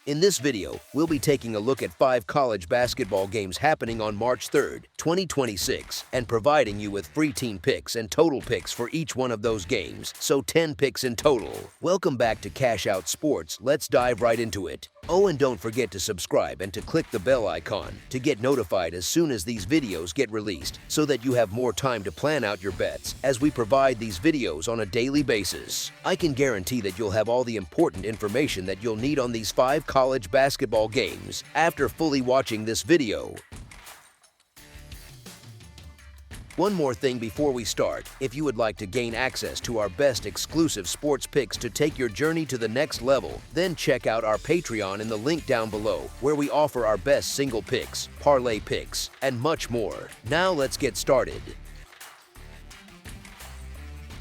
In this video, we'll be taking a look at 5 college basketball games happening on March 3rd, 2026, and providing you with free team picks and total picks for each one of those games, so 10 picks in total. Welcome back to Cash Out Sports. Let's dive right into it. Oh, and don't forget to subscribe and to click the bell icon to get notified as soon as these videos get released, so that you have more time to plan out your bets as we provide these videos on a daily basis. I can guarantee that you'll have all the important information that you'll need on these 5 college basketball games after fully watching this video. One more thing before we start. If you would like to gain access to our best exclusive sports picks to take your journey to the next level, then check out our Patreon in the link down below, where we offer our best single picks, parlay picks, and much more. Now let's get started.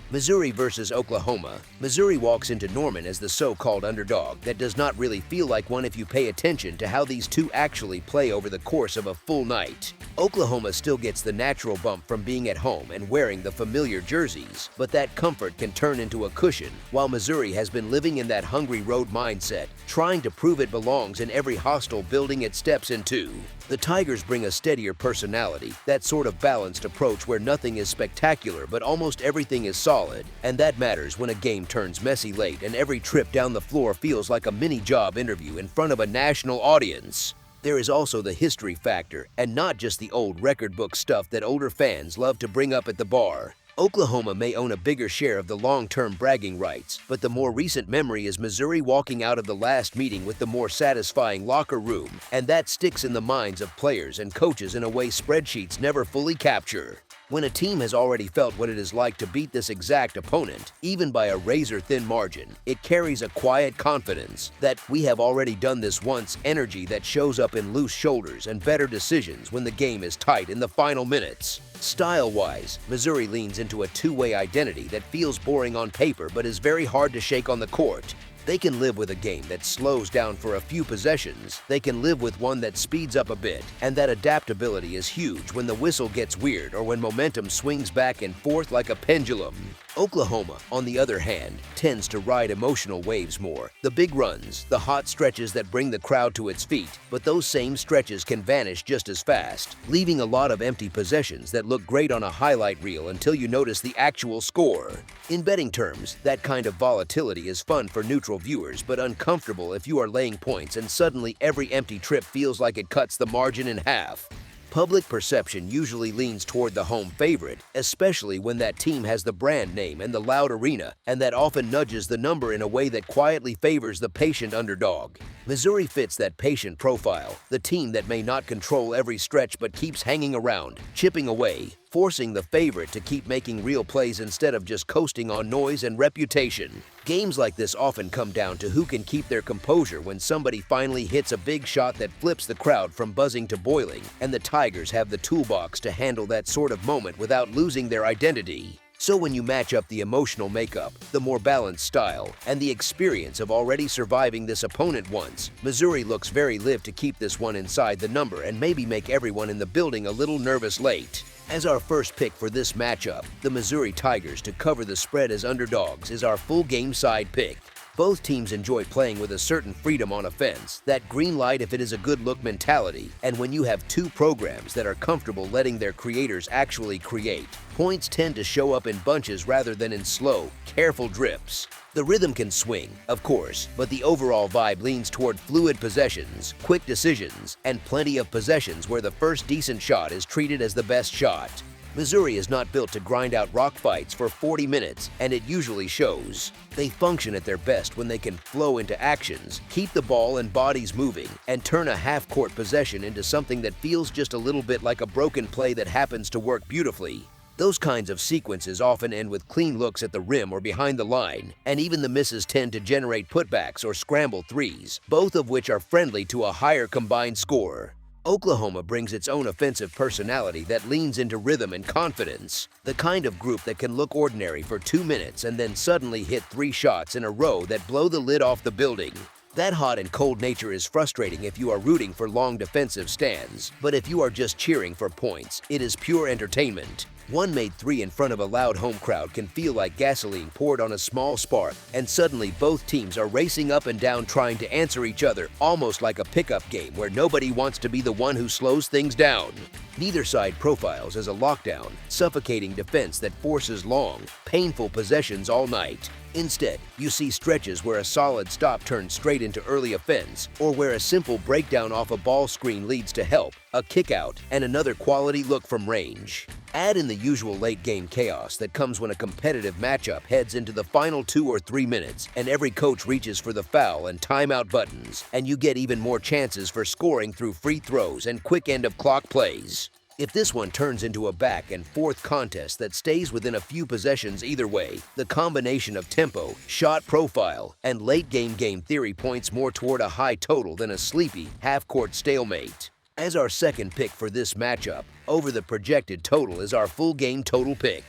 Missouri versus Oklahoma. Missouri walks into Norman as the so-called underdog that does not really feel like one if you pay attention to how these two actually play over the course of a full night. Oklahoma still gets the natural bump from being at home and wearing the familiar jerseys, but that comfort can turn into a cushion, while Missouri has been living in that hungry road mindset, trying to prove it belongs in every hostile building it steps into. The Tigers bring a steadier personality, that sort of balanced approach where nothing is spectacular but almost everything is solid, and that matters when a game turns messy late and every trip down the floor feels like a mini job interview in front of a national audience. There is also the history factor, and not just the old record book stuff that older fans love to bring up at the bar. Oklahoma may own a bigger share of the long-term bragging rights, but the more recent memory is Missouri walking out of the last meeting with the more satisfying locker room, and that sticks in the minds of players and coaches in a way spreadsheets never fully capture. When a team has already felt what it is like to beat this exact opponent, even by a razor-thin margin, it carries a quiet confidence that "we have already done this once" energy that shows up in loose shoulders and better decisions when the game is tight in the final minutes. Style-wise, Missouri leans into a two-way identity that feels boring on paper but is very hard to shake on the court. They can live with a game that slows down for a few possessions, they can live with one that speeds up a bit, and that adaptability is huge when the whistle gets weird or when momentum swings back and forth like a pendulum. Oklahoma, on the other hand, tends to ride emotional waves more. The big runs, the hot stretches that bring the crowd to its feet, but those same stretches can vanish just as fast, leaving a lot of empty possessions that look great on a highlight reel until you notice the actual score. In betting terms, that kind of volatility is fun for neutral viewers but uncomfortable if you are laying points and suddenly every empty trip feels like it cuts the margin in half. Public perception usually leans toward the home favorite, especially when that team has the brand name and the loud arena, and that often nudges the number in a way that quietly favors the patient underdog. Missouri fits that patient profile, the team that may not control every stretch but keeps hanging around, chipping away, forcing the favorite to keep making real plays instead of just coasting on noise and reputation. Games like this often come down to who can keep their composure when somebody finally hits a big shot that flips the crowd from buzzing to boiling, and the Tigers have the toolbox to handle that sort of moment without losing their identity. So when you match up the emotional makeup, the more balanced style, and the experience of already surviving this opponent once, Missouri looks very live to keep this one inside the number and maybe make everyone in the building a little nervous late. As our first pick for this matchup, the Missouri Tigers to cover the spread as underdogs is our full game side pick. Both teams enjoy playing with a certain freedom on offense, that green light if it is a good look mentality, and when you have two programs that are comfortable letting their creators actually create, points tend to show up in bunches rather than in slow, careful drips. The rhythm can swing, of course, but the overall vibe leans toward fluid possessions, quick decisions, and plenty of possessions where the first decent shot is treated as the best shot. Missouri is not built to grind out rock fights for 40 minutes, and it usually shows. They function at their best when they can flow into actions, keep the ball and bodies moving, and turn a half-court possession into something that feels just a little bit like a broken play that happens to work beautifully. Those kinds of sequences often end with clean looks at the rim or behind the line, and even the misses tend to generate putbacks or scramble threes, both of which are friendly to a higher combined score. Oklahoma brings its own offensive personality that leans into rhythm and confidence, the kind of group that can look ordinary for 2 minutes and then suddenly hit 3 shots in a row that blow the lid off the building. That hot and cold nature is frustrating if you are rooting for long defensive stands, but if you are just cheering for points, it is pure entertainment. One made three in front of a loud home crowd can feel like gasoline poured on a small spark, and suddenly both teams are racing up and down trying to answer each other, almost like a pickup game where nobody wants to be the one who slows things down. Neither side profiles as a lockdown, suffocating defense that forces long, painful possessions all night. Instead, you see stretches where a solid stop turns straight into early offense, or where a simple breakdown off a ball screen leads to help, a kick-out, and another quality look from range. Add in the usual late-game chaos that comes when a competitive matchup heads into the final 2 or 3 minutes, and every coach reaches for the foul and timeout buttons, and you get even more chances for scoring through free throws and quick end-of-clock plays. If this one turns into a back-and-forth contest that stays within a few possessions either way, the combination of tempo, shot profile, and late-game game theory points more toward a high total than a sleepy, half-court stalemate. As our second pick for this matchup, over the projected total is our full game total pick.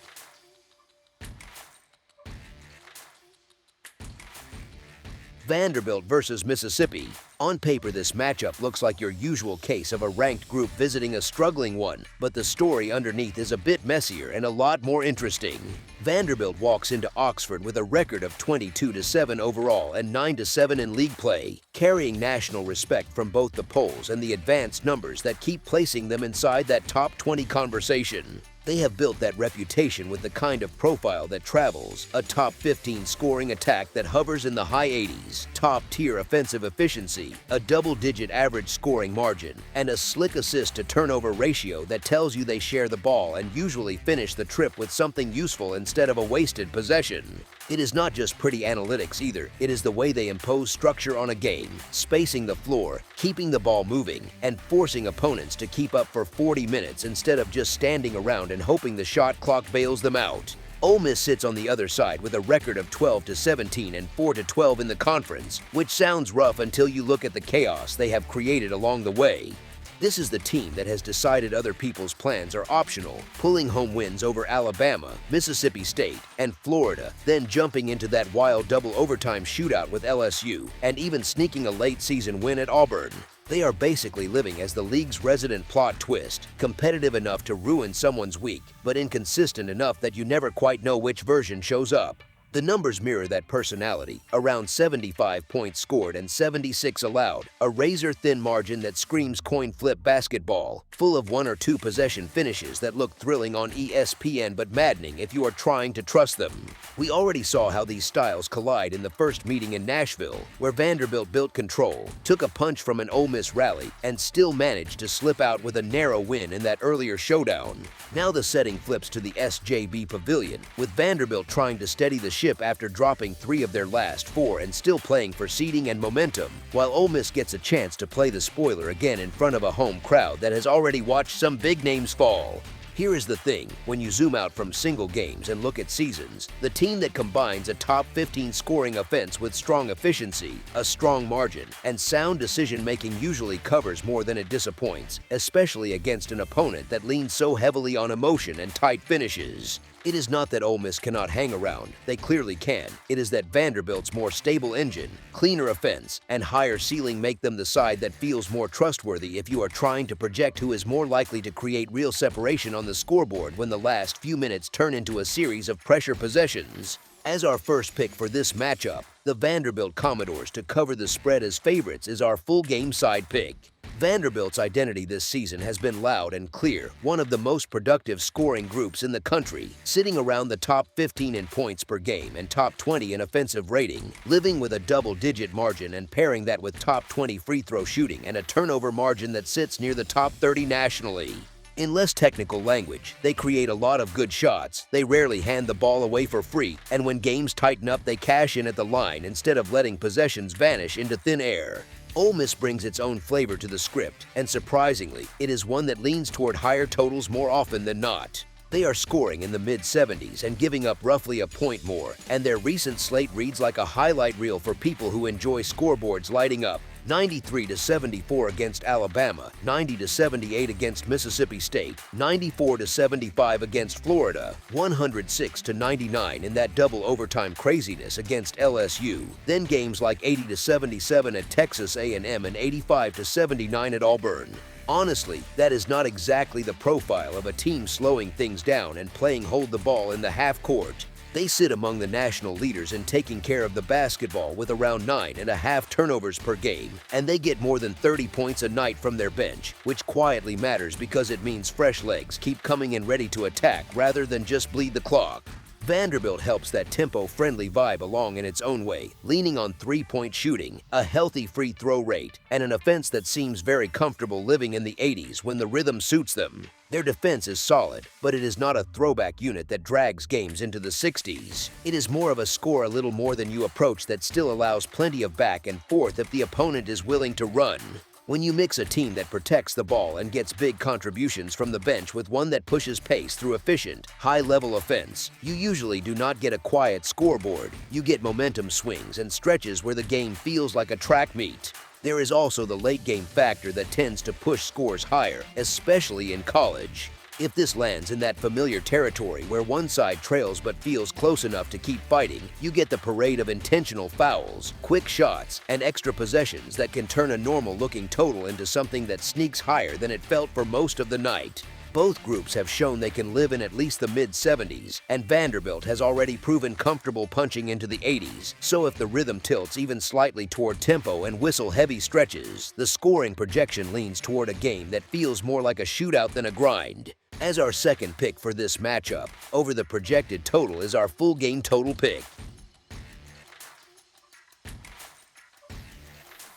Vanderbilt versus Mississippi. On paper, this matchup looks like your usual case of a ranked group visiting a struggling one, but the story underneath is a bit messier and a lot more interesting. Vanderbilt walks into Oxford with a record of 22-7 overall and 9-7 in league play, carrying national respect from both the polls and the advanced numbers that keep placing them inside that top 20 conversation. They have built that reputation with the kind of profile that travels, a top 15 scoring attack that hovers in the high 80s, top-tier offensive efficiency, a double-digit average scoring margin, and a slick assist-to-turnover ratio that tells you they share the ball and usually finish the trip with something useful instead of a wasted possession. It is not just pretty analytics either, it is the way they impose structure on a game, spacing the floor, keeping the ball moving, and forcing opponents to keep up for 40 minutes instead of just standing around and hoping the shot clock bails them out. Ole Miss sits on the other side with a record of 12-17 and 4-12 in the conference, which sounds rough until you look at the chaos they have created along the way. This is the team that has decided other people's plans are optional, pulling home wins over Alabama, Mississippi State, and Florida, then jumping into that wild double overtime shootout with LSU, and even sneaking a late-season win at Auburn. They are basically living as the league's resident plot twist, competitive enough to ruin someone's week, but inconsistent enough that you never quite know which version shows up. The numbers mirror that personality, around 75 points scored and 76 allowed, a razor-thin margin that screams coin flip basketball, full of 1 or 2 possession finishes that look thrilling on ESPN but maddening if you are trying to trust them. We already saw how these styles collide in the first meeting in Nashville, where Vanderbilt built control, took a punch from an Ole Miss rally, and still managed to slip out with a narrow win in that earlier showdown. Now the setting flips to the SJB Pavilion, with Vanderbilt trying to steady the ship after dropping 3 of their last 4 and still playing for seeding and momentum, while Ole Miss gets a chance to play the spoiler again in front of a home crowd that has already watched some big names fall. Here is the thing, when you zoom out from single games and look at seasons, the team that combines a top 15 scoring offense with strong efficiency, a strong margin, and sound decision-making usually covers more than it disappoints, especially against an opponent that leans so heavily on emotion and tight finishes. It is not that Ole Miss cannot hang around, they clearly can. It is that Vanderbilt's more stable engine, cleaner offense, and higher ceiling make them the side that feels more trustworthy if you are trying to project who is more likely to create real separation on the scoreboard when the last few minutes turn into a series of pressure possessions. As our first pick for this matchup, the Vanderbilt Commodores to cover the spread as favorites is our full game side pick. Vanderbilt's identity this season has been loud and clear, one of the most productive scoring groups in the country, sitting around the top 15 in points per game and top 20 in offensive rating, living with a double-digit margin and pairing that with top 20 free throw shooting and a turnover margin that sits near the top 30 nationally. In less technical language, they create a lot of good shots, they rarely hand the ball away for free, and when games tighten up they cash in at the line instead of letting possessions vanish into thin air. Ole Miss brings its own flavor to the script, and surprisingly, it is one that leans toward higher totals more often than not. They are scoring in the mid-70s and giving up roughly a point more, and their recent slate reads like a highlight reel for people who enjoy scoreboards lighting up, 93-74 against Alabama, 90-78 against Mississippi State, 94-75 against Florida, 106-99 in that double overtime craziness against LSU, then games like 80-77 at Texas A&M and 85-79 at Auburn. Honestly, that is not exactly the profile of a team slowing things down and playing hold the ball in the half court. They sit among the national leaders in taking care of the basketball with around 9.5 turnovers per game, and they get more than 30 points a night from their bench, which quietly matters because it means fresh legs keep coming in ready to attack rather than just bleed the clock. Vanderbilt helps that tempo-friendly vibe along in its own way, leaning on three-point shooting, a healthy free throw rate, and an offense that seems very comfortable living in the 80s when the rhythm suits them. Their defense is solid, but it is not a throwback unit that drags games into the 60s. It is more of a score a little more than you approach that still allows plenty of back and forth if the opponent is willing to run. When you mix a team that protects the ball and gets big contributions from the bench with one that pushes pace through efficient, high-level offense, you usually do not get a quiet scoreboard. You get momentum swings and stretches where the game feels like a track meet. There is also the late-game factor that tends to push scores higher, especially in college. If this lands in that familiar territory where one side trails but feels close enough to keep fighting, you get the parade of intentional fouls, quick shots, and extra possessions that can turn a normal-looking total into something that sneaks higher than it felt for most of the night. Both groups have shown they can live in at least the mid-70s, and Vanderbilt has already proven comfortable punching into the 80s, so if the rhythm tilts even slightly toward tempo and whistle-heavy stretches, the scoring projection leans toward a game that feels more like a shootout than a grind. As our second pick for this matchup, over the projected total is our full game total pick.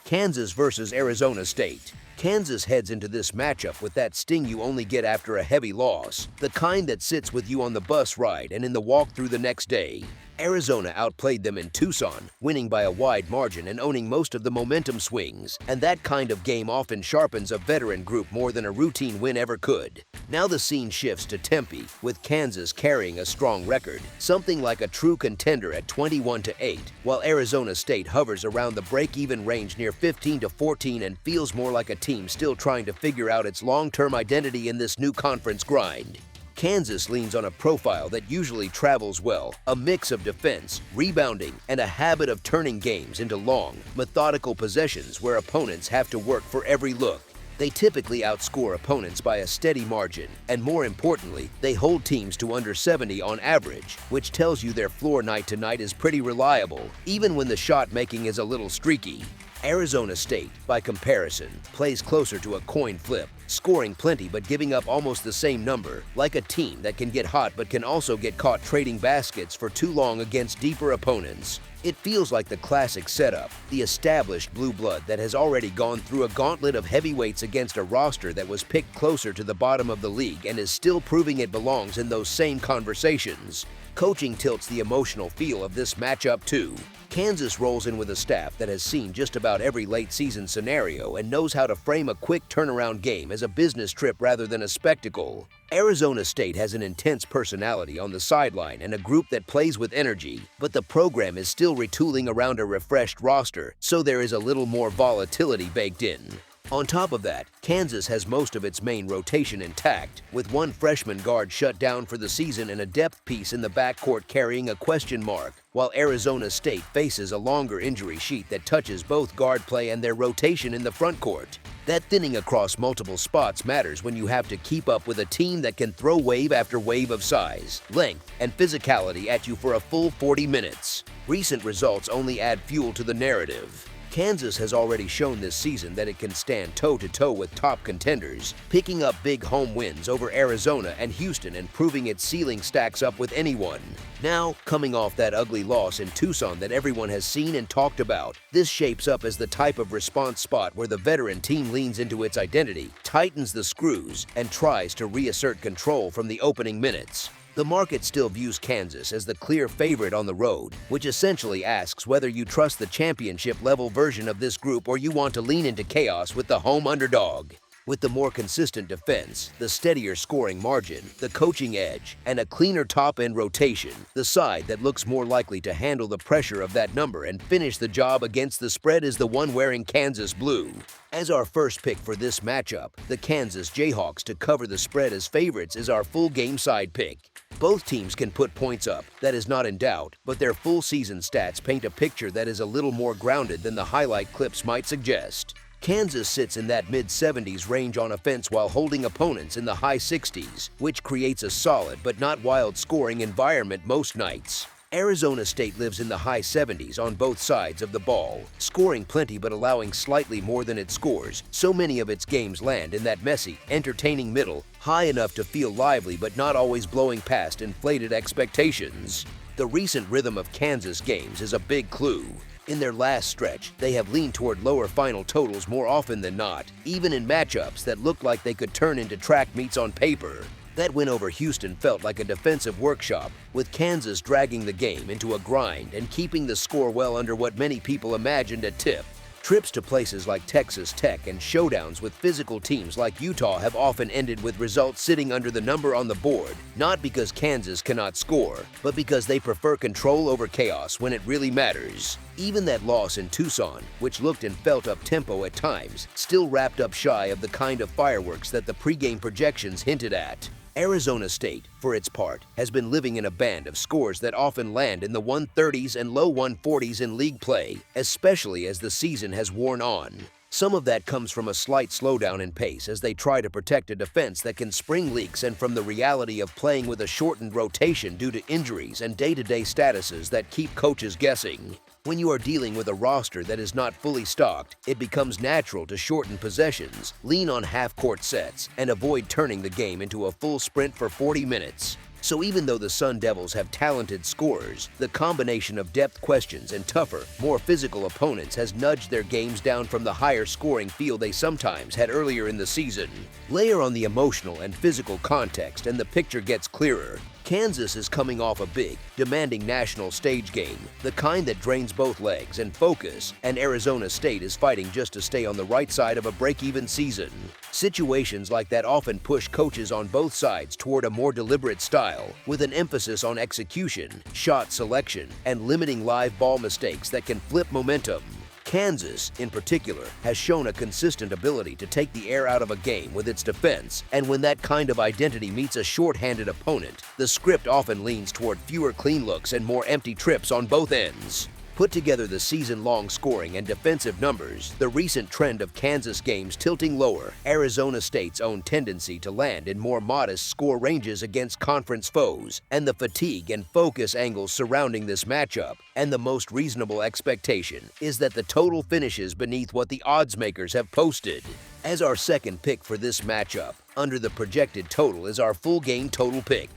Kansas versus Arizona State. Kansas heads into this matchup with that sting you only get after a heavy loss, the kind that sits with you on the bus ride and in the walkthrough the next day. Arizona outplayed them in Tucson, winning by a wide margin and owning most of the momentum swings, and that kind of game often sharpens a veteran group more than a routine win ever could. Now the scene shifts to Tempe, with Kansas carrying a strong record, something like a true contender at 21-8, while Arizona State hovers around the break-even range near 15-14 and feels more like a team still trying to figure out its long-term identity in this new conference grind. Kansas leans on a profile that usually travels well, a mix of defense, rebounding, and a habit of turning games into long, methodical possessions where opponents have to work for every look. They typically outscore opponents by a steady margin, and more importantly, they hold teams to under 70 on average, which tells you their floor night to night is pretty reliable, even when the shot making is a little streaky. Arizona State, by comparison, plays closer to a coin flip, scoring plenty but giving up almost the same number, like a team that can get hot but can also get caught trading baskets for too long against deeper opponents. It feels like the classic setup, the established blue blood that has already gone through a gauntlet of heavyweights against a roster that was picked closer to the bottom of the league and is still proving it belongs in those same conversations. Coaching tilts the emotional feel of this matchup too. Kansas rolls in with a staff that has seen just about every late-season scenario and knows how to frame a quick turnaround game as a business trip rather than a spectacle. Arizona State has an intense personality on the sideline and a group that plays with energy, but the program is still retooling around a refreshed roster, so there is a little more volatility baked in. On top of that, Kansas has most of its main rotation intact, with one freshman guard shut down for the season and a depth piece in the backcourt carrying a question mark, while Arizona State faces a longer injury sheet that touches both guard play and their rotation in the frontcourt. That thinning across multiple spots matters when you have to keep up with a team that can throw wave after wave of size, length, and physicality at you for a full 40 minutes. Recent results only add fuel to the narrative. Kansas has already shown this season that it can stand toe-to-toe with top contenders, picking up big home wins over Arizona and Houston and proving its ceiling stacks up with anyone. Now, coming off that ugly loss in Tucson that everyone has seen and talked about, this shapes up as the type of response spot where the veteran team leans into its identity, tightens the screws, and tries to reassert control from the opening minutes. The market still views Kansas as the clear favorite on the road, which essentially asks whether you trust the championship-level version of this group or you want to lean into chaos with the home underdog. With the more consistent defense, the steadier scoring margin, the coaching edge, and a cleaner top-end rotation, the side that looks more likely to handle the pressure of that number and finish the job against the spread is the one wearing Kansas blue. As our first pick for this matchup, the Kansas Jayhawks to cover the spread as favorites is our full game side pick. Both teams can put points up, that is not in doubt, but their full season stats paint a picture that is a little more grounded than the highlight clips might suggest. Kansas sits in that mid-70s range on offense while holding opponents in the high 60s, which creates a solid but not wild-scoring environment most nights. Arizona State lives in the high 70s on both sides of the ball, scoring plenty but allowing slightly more than it scores, so many of its games land in that messy, entertaining middle, high enough to feel lively but not always blowing past inflated expectations. The recent rhythm of Kansas games is a big clue. In their last stretch, they have leaned toward lower final totals more often than not, even in matchups that looked like they could turn into track meets on paper. That win over Houston felt like a defensive workshop, with Kansas dragging the game into a grind and keeping the score well under what many people imagined a tip. Trips to places like Texas Tech and showdowns with physical teams like Utah have often ended with results sitting under the number on the board, not because Kansas cannot score, but because they prefer control over chaos when it really matters. Even that loss in Tucson, which looked and felt up-tempo at times, still wrapped up shy of the kind of fireworks that the pregame projections hinted at. Arizona State, for its part, has been living in a band of scores that often land in the 130s and low 140s in league play, especially as the season has worn on. Some of that comes from a slight slowdown in pace as they try to protect a defense that can spring leaks and from the reality of playing with a shortened rotation due to injuries and day-to-day statuses that keep coaches guessing. When you are dealing with a roster that is not fully stocked, it becomes natural to shorten possessions, lean on half-court sets, and avoid turning the game into a full sprint for 40 minutes. So even though the Sun Devils have talented scorers, the combination of depth questions and tougher, more physical opponents has nudged their games down from the higher scoring feel they sometimes had earlier in the season. Layer on the emotional and physical context and the picture gets clearer. Kansas is coming off a big, demanding national stage game, the kind that drains both legs and focus, and Arizona State is fighting just to stay on the right side of a break-even season. Situations like that often push coaches on both sides toward a more deliberate style, with an emphasis on execution, shot selection, and limiting live ball mistakes that can flip momentum. Kansas, in particular, has shown a consistent ability to take the air out of a game with its defense, and when that kind of identity meets a short-handed opponent, the script often leans toward fewer clean looks and more empty trips on both ends. Put together the season-long scoring and defensive numbers, the recent trend of Kansas games tilting lower, Arizona State's own tendency to land in more modest score ranges against conference foes, and the fatigue and focus angles surrounding this matchup, and the most reasonable expectation is that the total finishes beneath what the odds makers have posted. As our second pick for this matchup, under the projected total is our full game total pick.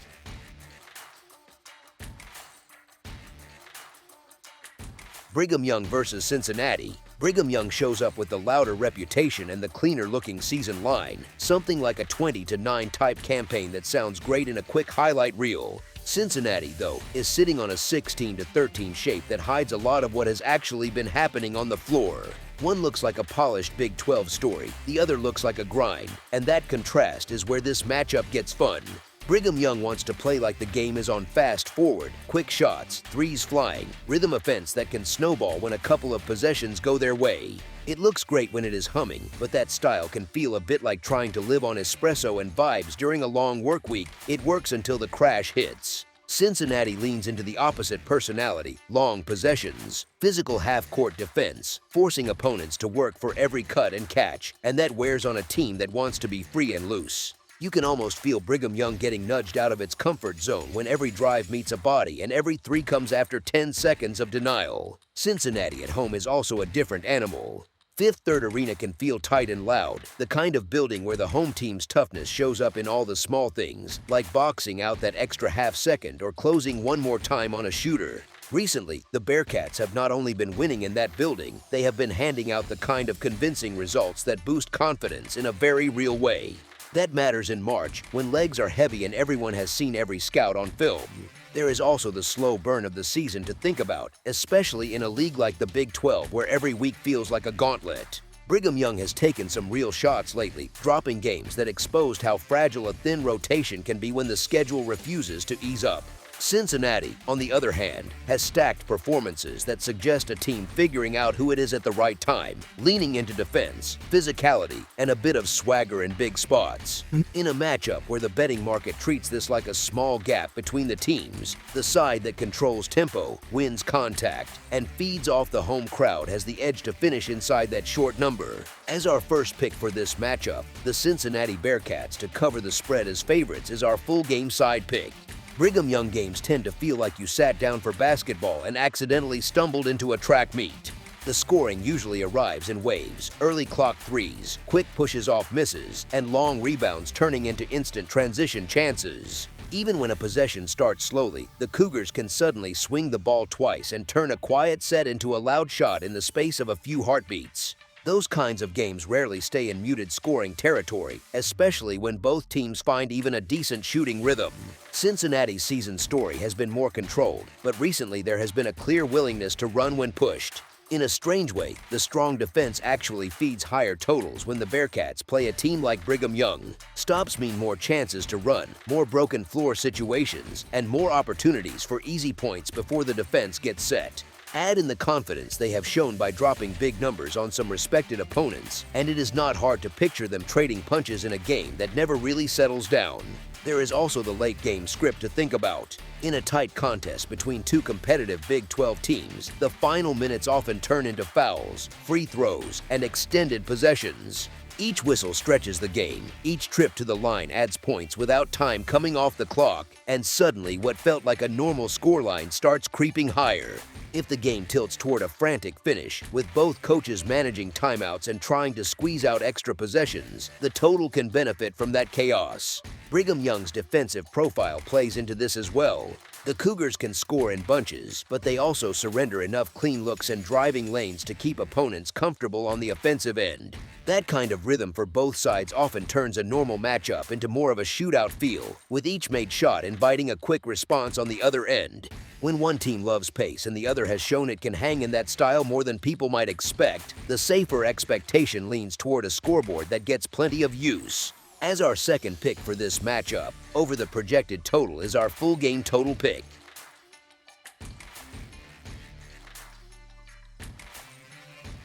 Brigham Young versus Cincinnati. Brigham Young shows up with the louder reputation and the cleaner-looking season line, something like a 20-9 type campaign that sounds great in a quick highlight reel. Cincinnati, though, is sitting on a 16-13 shape that hides a lot of what has actually been happening on the floor. One looks like a polished Big 12 story, the other looks like a grind, and that contrast is where this matchup gets fun. Brigham Young wants to play like the game is on fast forward, quick shots, threes flying, rhythm offense that can snowball when a couple of possessions go their way. It looks great when it is humming, but that style can feel a bit like trying to live on espresso and vibes during a long work week. It works until the crash hits. Cincinnati leans into the opposite personality, long possessions, physical half-court defense, forcing opponents to work for every cut and catch, and that wears on a team that wants to be free and loose. You can almost feel Brigham Young getting nudged out of its comfort zone when every drive meets a body and every three comes after 10 seconds of denial. Cincinnati at home is also a different animal. Fifth Third Arena can feel tight and loud, the kind of building where the home team's toughness shows up in all the small things, like boxing out that extra half second or closing one more time on a shooter. Recently, the Bearcats have not only been winning in that building, they have been handing out the kind of convincing results that boost confidence in a very real way. That matters in March, when legs are heavy and everyone has seen every scout on film. There is also the slow burn of the season to think about, especially in a league like the Big 12 where every week feels like a gauntlet. Brigham Young has taken some real shots lately, dropping games that exposed how fragile a thin rotation can be when the schedule refuses to ease up. Cincinnati, on the other hand, has stacked performances that suggest a team figuring out who it is at the right time, leaning into defense, physicality, and a bit of swagger in big spots. In a matchup where the betting market treats this like a small gap between the teams, the side that controls tempo, wins contact, and feeds off the home crowd has the edge to finish inside that short number. As our first pick for this matchup, the Cincinnati Bearcats to cover the spread as favorites is our full game side pick. Brigham Young games tend to feel like you sat down for basketball and accidentally stumbled into a track meet. The scoring usually arrives in waves, early clock threes, quick pushes off misses, and long rebounds turning into instant transition chances. Even when a possession starts slowly, the Cougars can suddenly swing the ball twice and turn a quiet set into a loud shot in the space of a few heartbeats. Those kinds of games rarely stay in muted scoring territory, especially when both teams find even a decent shooting rhythm. Cincinnati's season story has been more controlled, but recently there has been a clear willingness to run when pushed. In a strange way, the strong defense actually feeds higher totals when the Bearcats play a team like Brigham Young. Stops mean more chances to run, more broken floor situations, and more opportunities for easy points before the defense gets set. Add in the confidence they have shown by dropping big numbers on some respected opponents, and it is not hard to picture them trading punches in a game that never really settles down. There is also the late game script to think about. In a tight contest between two competitive Big 12 teams, the final minutes often turn into fouls, free throws, and extended possessions. Each whistle stretches the game, each trip to the line adds points without time coming off the clock, and suddenly what felt like a normal scoreline starts creeping higher. If the game tilts toward a frantic finish, with both coaches managing timeouts and trying to squeeze out extra possessions, the total can benefit from that chaos. Brigham Young's defensive profile plays into this as well. The Cougars can score in bunches, but they also surrender enough clean looks and driving lanes to keep opponents comfortable on the offensive end. That kind of rhythm for both sides often turns a normal matchup into more of a shootout feel, with each made shot inviting a quick response on the other end. When one team loves pace and the other has shown it can hang in that style more than people might expect, the safer expectation leans toward a scoreboard that gets plenty of use. As our second pick for this matchup, over the projected total is our full game total pick.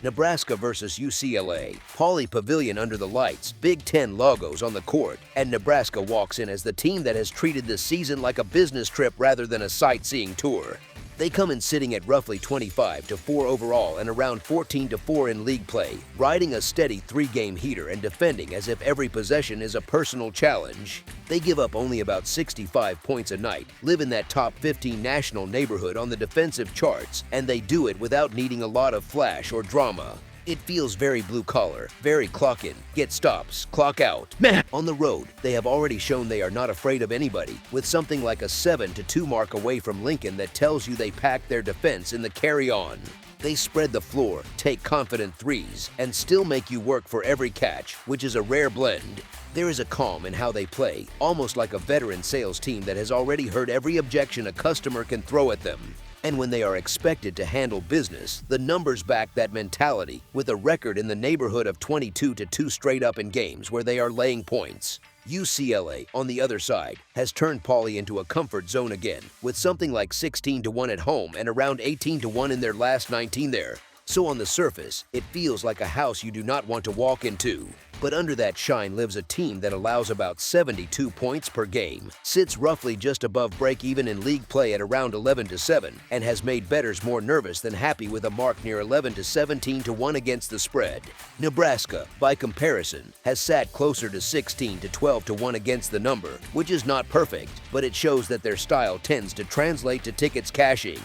Nebraska versus UCLA. Pauley Pavilion under the lights, Big Ten logos on the court, and Nebraska walks in as the team that has treated this season like a business trip rather than a sightseeing tour. They come in sitting at roughly 25-4 overall and around 14-4 in league play, riding a steady three-game heater and defending as if every possession is a personal challenge. They give up only about 65 points a night, live in that top 15 national neighborhood on the defensive charts, and they do it without needing a lot of flash or drama. It feels very blue-collar, very clock-in, get stops, clock out. On the road, they have already shown they are not afraid of anybody, with something like a 7-2 mark away from Lincoln that tells you they packed their defense in the carry-on. They spread the floor, take confident threes, and still make you work for every catch, which is a rare blend. There is a calm in how they play, almost like a veteran sales team that has already heard every objection a customer can throw at them. And when they are expected to handle business, the numbers back that mentality, with a record in the neighborhood of 22-2 straight up in games where they are laying points. UCLA, on the other side, has turned Pauley into a comfort zone again, with something like 16-1 at home and around 18-1 in their last 19 there. So on the surface, it feels like a house you do not want to walk into. But under that shine lives a team that allows about 72 points per game, sits roughly just above break-even in league play at around 11-7, and has made bettors more nervous than happy with a mark near 11-17-1 against the spread. Nebraska, by comparison, has sat closer to 16-12-1 against the number, which is not perfect, but it shows that their style tends to translate to tickets cashing.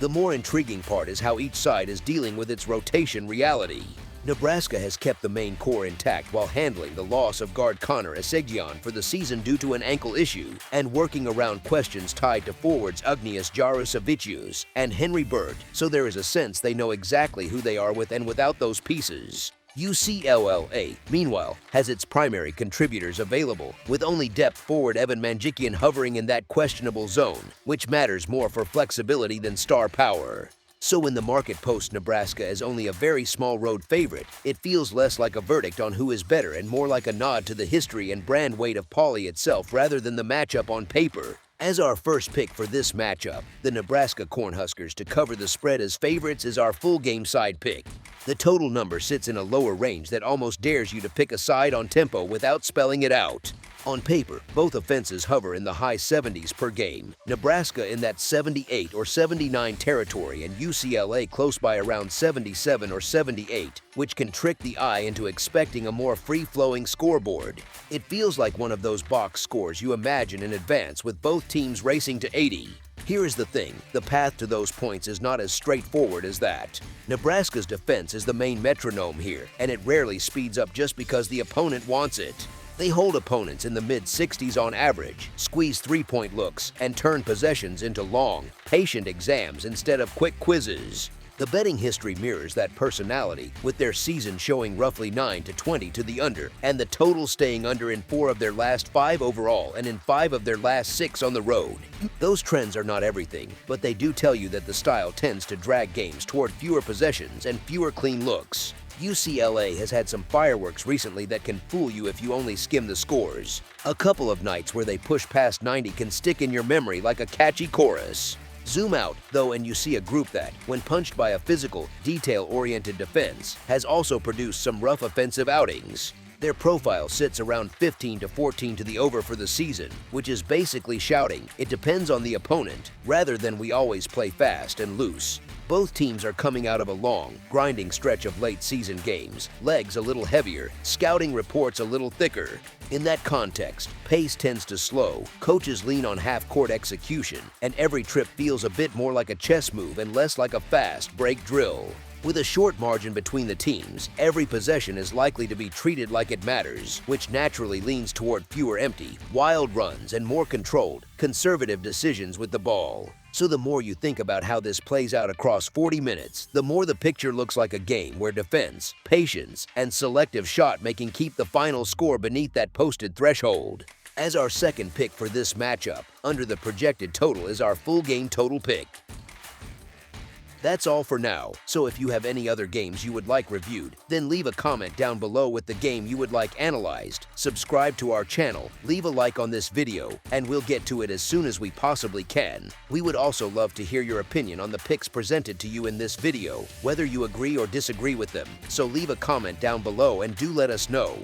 The more intriguing part is how each side is dealing with its rotation reality. Nebraska has kept the main core intact while handling the loss of guard Connor Essegian for the season due to an ankle issue and working around questions tied to forwards Agnias Jarosavicius and Henry Burt, so there is a sense they know exactly who they are with and without those pieces. UCLA, meanwhile, has its primary contributors available, with only depth forward Evan Manjikian hovering in that questionable zone, which matters more for flexibility than star power. So when the market posts Nebraska as only a very small road favorite, it feels less like a verdict on who is better and more like a nod to the history and brand weight of Pauley itself rather than the matchup on paper. As our first pick for this matchup, the Nebraska Cornhuskers to cover the spread as favorites is our full game side pick. The total number sits in a lower range that almost dares you to pick a side on tempo without spelling it out. On paper, both offenses hover in the high 70s per game, Nebraska in that 78 or 79 territory and UCLA close by around 77 or 78, which can trick the eye into expecting a more free-flowing scoreboard. It feels like one of those box scores you imagine in advance with both teams racing to 80. Here is the thing, the path to those points is not as straightforward as that. Nebraska's defense is the main metronome here, and it rarely speeds up just because the opponent wants it. They hold opponents in the mid-60s on average, squeeze three-point looks, and turn possessions into long, patient exams instead of quick quizzes. The betting history mirrors that personality, with their season showing roughly 9-20 to the under, and the total staying under in 4 of their last 5 overall and in 5 of their last 6 on the road. Those trends are not everything, but they do tell you that the style tends to drag games toward fewer possessions and fewer clean looks. UCLA has had some fireworks recently that can fool you if you only skim the scores. A couple of nights where they push past 90 can stick in your memory like a catchy chorus. Zoom out, though, and you see a group that, when punched by a physical, detail-oriented defense, has also produced some rough offensive outings. Their profile sits around 15-14 to the over for the season, which is basically shouting, it depends on the opponent, rather than we always play fast and loose. Both teams are coming out of a long, grinding stretch of late-season games, legs a little heavier, scouting reports a little thicker. In that context, pace tends to slow, coaches lean on half-court execution, and every trip feels a bit more like a chess move and less like a fast break drill. With a short margin between the teams, every possession is likely to be treated like it matters, which naturally leans toward fewer empty, wild runs and more controlled, conservative decisions with the ball. So the more you think about how this plays out across 40 minutes, the more the picture looks like a game where defense, patience, and selective shot making keep the final score beneath that posted threshold. As our second pick for this matchup, under the projected total is our full game total pick. That's all for now, so if you have any other games you would like reviewed, then leave a comment down below with the game you would like analyzed, subscribe to our channel, leave a like on this video, and we'll get to it as soon as we possibly can. We would also love to hear your opinion on the picks presented to you in this video, whether you agree or disagree with them, so leave a comment down below and do let us know.